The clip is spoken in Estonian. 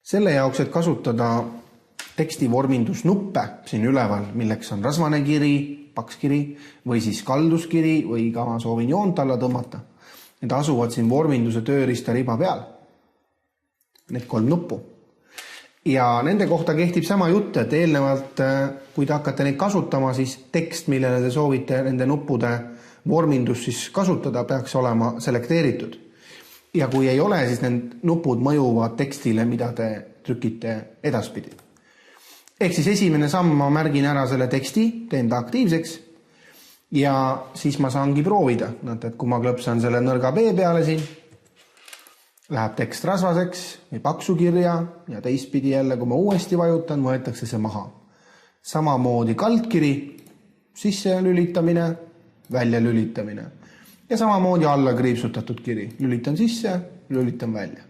Selle jaoks, et kasutada teksti vormindusnuppe siin üleval, milleks on rasvane kiri, pakskiri või siis kalduskiri või ka ma soovin joont alla tõmmata. Need asuvad siin vorminduse tööriista riba peal. Need 3 nuppu. Ja nende kohta kehtib sama jutt, et eelnevalt, kui te hakkate neid kasutama, siis tekst, millele te soovite nende nuppude vormindus siis kasutada, peaks olema selekteeritud. Ja kui ei ole, siis need nupud mõjuvad tekstile, mida te trükite edaspidi. Ehk siis esimene samm ma märgin ära selle teksti, teen ta aktiivseks ja siis ma saangi proovida. Näete, et kui ma klõpsan selle nõrga B peale siin, läheb tekst rasvaseks või paksu kirja ja teistpidi jälle, kui ma uuesti vajutan, võetakse see maha. Samamoodi kaldkiri, sisse lülitamine, välja lülitamine. Ja samamoodi alla kriipsutatud kiri. Lülitan sisse, lülitan välja.